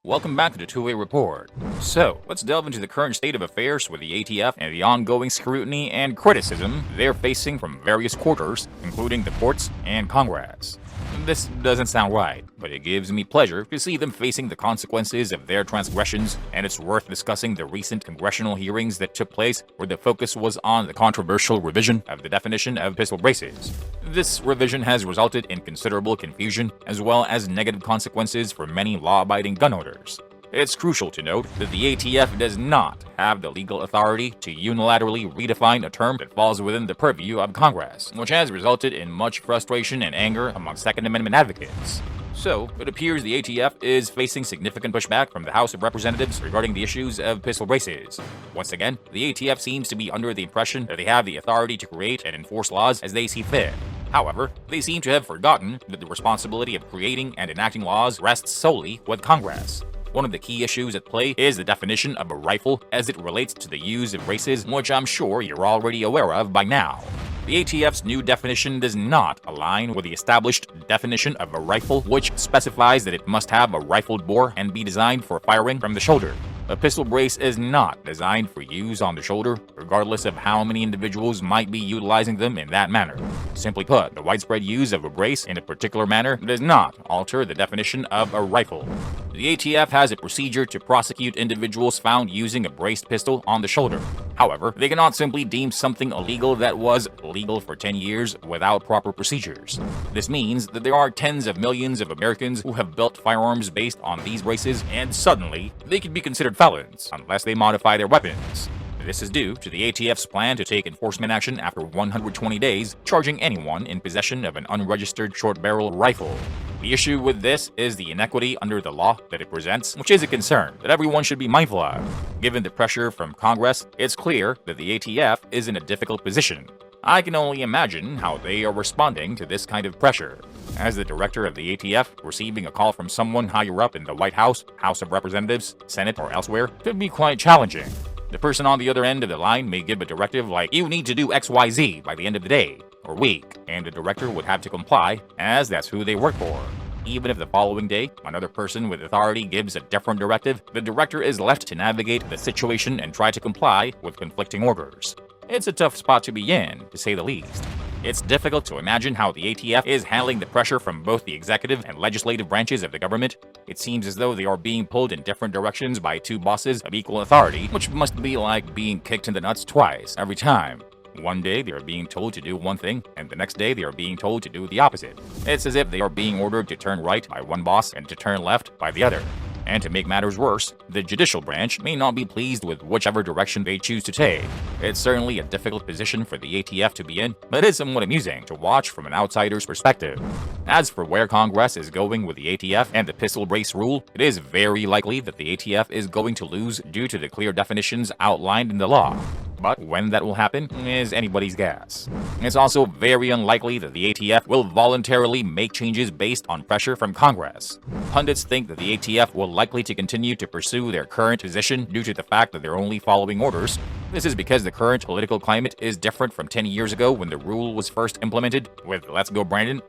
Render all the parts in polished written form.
Welcome back to the Two-Way Report. So, let's delve into the current state of affairs with the ATF and the ongoing scrutiny and criticism they're facing from various quarters, including the courts and Congress. This doesn't sound right, but it gives me pleasure to see them facing the consequences of their transgressions, and it's worth discussing the recent congressional hearings that took place where the focus was on the controversial revision of the definition of pistol braces. This revision has resulted in considerable confusion as well as negative consequences for many law-abiding gun owners. It's crucial to note that the ATF does not have the legal authority to unilaterally redefine a term that falls within the purview of Congress, which has resulted in much frustration and anger among Second Amendment advocates. So, it appears the ATF is facing significant pushback from the House of Representatives regarding the issues of pistol braces. Once again, the ATF seems to be under the impression that they have the authority to create and enforce laws as they see fit. However, they seem to have forgotten that the responsibility of creating and enacting laws rests solely with Congress. One of the key issues at play is the definition of a rifle as it relates to the use of braces, which I'm sure you're already aware of by now. The ATF's new definition does not align with the established definition of a rifle, which specifies that it must have a rifled bore and be designed for firing from the shoulder. A pistol brace is not designed for use on the shoulder, regardless of how many individuals might be utilizing them in that manner. Simply put, the widespread use of a brace in a particular manner does not alter the definition of a rifle. The ATF has a procedure to prosecute individuals found using a braced pistol on the shoulder. However, they cannot simply deem something illegal that was legal for 10 years without proper procedures. This means that there are tens of millions of Americans who have built firearms based on these braces, and suddenly, they could be considered felons unless they modify their weapons. This is due to the ATF's plan to take enforcement action after 120 days, charging anyone in possession of an unregistered short-barrel rifle. The issue with this is the inequity under the law that it presents, which is a concern that everyone should be mindful of. Given the pressure from Congress, it's clear that the ATF is in a difficult position. I can only imagine how they are responding to this kind of pressure. As the director of the ATF, receiving a call from someone higher up in the White House, House of Representatives, Senate, or elsewhere could be quite challenging. The person on the other end of the line may give a directive like, "You need to do XYZ by the end of the day," or week, and the director would have to comply, as that's who they work for. Even if the following day, another person with authority gives a different directive, the director is left to navigate the situation and try to comply with conflicting orders. It's a tough spot to be in, to say the least. It's difficult to imagine how the ATF is handling the pressure from both the executive and legislative branches of the government. It seems as though they are being pulled in different directions by two bosses of equal authority, which must be like being kicked in the nuts twice, every time. One day they are being told to do one thing, and the next day they are being told to do the opposite. It's as if they are being ordered to turn right by one boss and to turn left by the other. And to make matters worse, the judicial branch may not be pleased with whichever direction they choose to take. It's certainly a difficult position for the ATF to be in, but it is somewhat amusing to watch from an outsider's perspective. As for where Congress is going with the ATF and the pistol brace rule, it is very likely that the ATF is going to lose due to the clear definitions outlined in the law. But when that will happen is anybody's guess. It's also very unlikely that the ATF will voluntarily make changes based on pressure from Congress. Pundits think that the ATF will likely to continue to pursue their current position due to the fact that they're only following orders. This is because the current political climate is different from 10 years ago when the rule was first implemented, with Let's Go Brandon,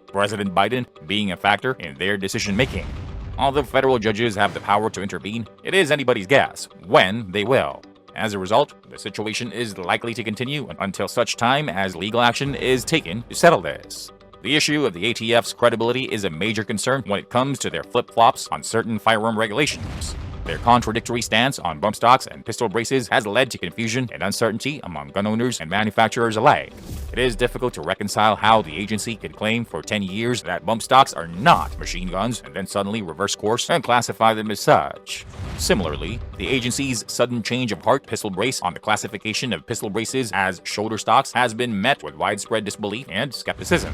President Biden, being a factor in their decision-making. Although federal judges have the power to intervene, it is anybody's guess when they will. As a result, the situation is likely to continue until such time as legal action is taken to settle this. The issue of the ATF's credibility is a major concern when it comes to their flip-flops on certain firearm regulations. Their contradictory stance on bump stocks and pistol braces has led to confusion and uncertainty among gun owners and manufacturers alike. It is difficult to reconcile how the agency could claim for 10 years that bump stocks are not machine guns and then suddenly reverse course and classify them as such. Similarly, the agency's sudden change of heart pistol brace on the classification of pistol braces as shoulder stocks has been met with widespread disbelief and skepticism.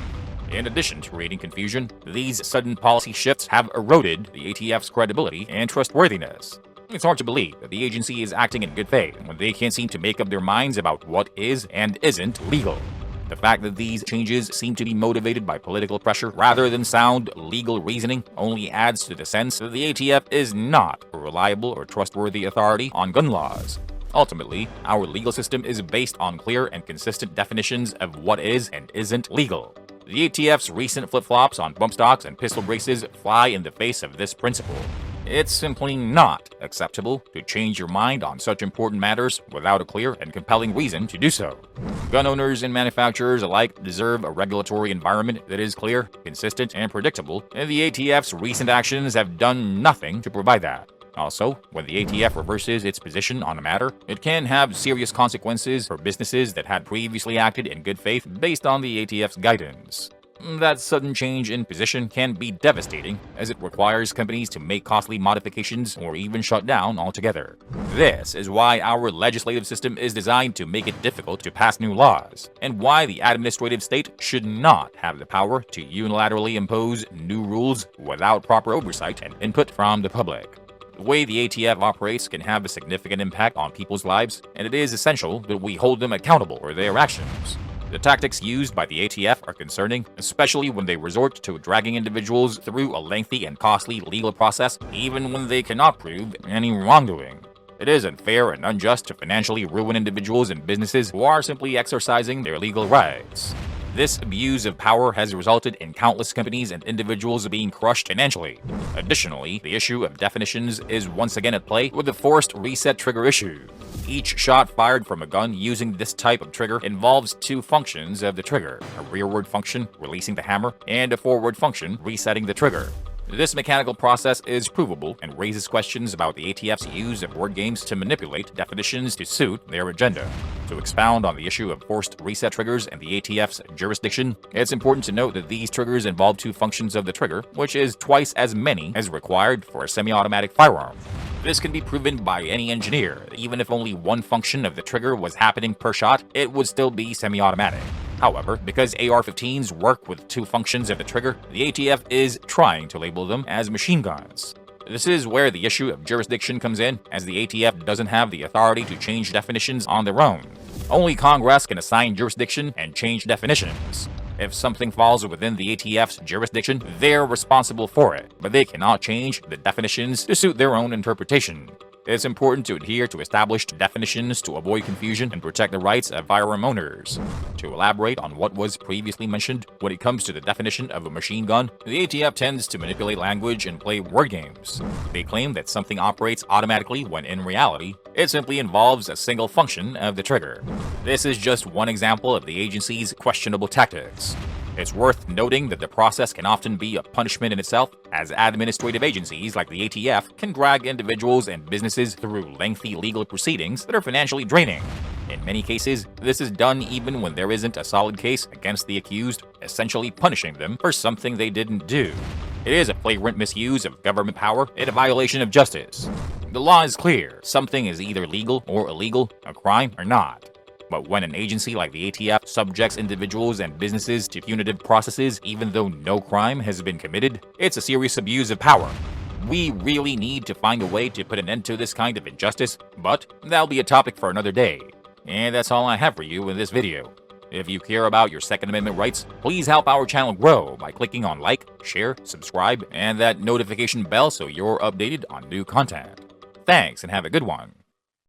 In addition to creating confusion, these sudden policy shifts have eroded the ATF's credibility and trustworthiness. It's hard to believe that the agency is acting in good faith when they can't seem to make up their minds about what is and isn't legal. The fact that these changes seem to be motivated by political pressure rather than sound legal reasoning only adds to the sense that the ATF is not a reliable or trustworthy authority on gun laws. Ultimately, our legal system is based on clear and consistent definitions of what is and isn't legal. The ATF's recent flip-flops on bump stocks and pistol braces fly in the face of this principle. It's simply not acceptable to change your mind on such important matters without a clear and compelling reason to do so. Gun owners and manufacturers alike deserve a regulatory environment that is clear, consistent, and predictable, and the ATF's recent actions have done nothing to provide that. Also, when the ATF reverses its position on a matter, it can have serious consequences for businesses that had previously acted in good faith based on the ATF's guidance. That sudden change in position can be devastating, as it requires companies to make costly modifications or even shut down altogether. This is why our legislative system is designed to make it difficult to pass new laws, and why the administrative state should not have the power to unilaterally impose new rules without proper oversight and input from the public. The way the ATF operates can have a significant impact on people's lives, and it is essential that we hold them accountable for their actions. The tactics used by the ATF are concerning, especially when they resort to dragging individuals through a lengthy and costly legal process, even when they cannot prove any wrongdoing. It is unfair and unjust to financially ruin individuals and businesses who are simply exercising their legal rights. This abuse of power has resulted in countless companies and individuals being crushed financially. Additionally, the issue of definitions is once again at play with the forced reset trigger issue. Each shot fired from a gun using this type of trigger involves two functions of the trigger: a rearward function, releasing the hammer, and a forward function, resetting the trigger. This mechanical process is provable and raises questions about the ATF's use of word games to manipulate definitions to suit their agenda. To expound on the issue of forced reset triggers and the ATF's jurisdiction, it's important to note that these triggers involve two functions of the trigger, which is twice as many as required for a semi-automatic firearm. This can be proven by any engineer. Even if only one function of the trigger was happening per shot, it would still be semi-automatic. However, because AR-15s work with two functions of the trigger, the ATF is trying to label them as machine guns. This is where the issue of jurisdiction comes in, as the ATF doesn't have the authority to change definitions on their own. Only Congress can assign jurisdiction and change definitions. If something falls within the ATF's jurisdiction, they're responsible for it, but they cannot change the definitions to suit their own interpretation. It's important to adhere to established definitions to avoid confusion and protect the rights of firearm owners. To elaborate on what was previously mentioned, when it comes to the definition of a machine gun, the ATF tends to manipulate language and play word games. They claim that something operates automatically when in reality, it simply involves a single function of the trigger. This is just one example of the agency's questionable tactics. It's worth noting that the process can often be a punishment in itself, as administrative agencies like the ATF can drag individuals and businesses through lengthy legal proceedings that are financially draining. In many cases, this is done even when there isn't a solid case against the accused, essentially punishing them for something they didn't do. It is a flagrant misuse of government power and a violation of justice. The law is clear: something is either legal or illegal, a crime or not. But when an agency like the ATF subjects individuals and businesses to punitive processes even though no crime has been committed, it's a serious abuse of power. We really need to find a way to put an end to this kind of injustice, but that'll be a topic for another day. And that's all I have for you in this video. If you care about your Second Amendment rights, please help our channel grow by clicking on like, share, subscribe, and that notification bell so you're updated on new content. Thanks and have a good one.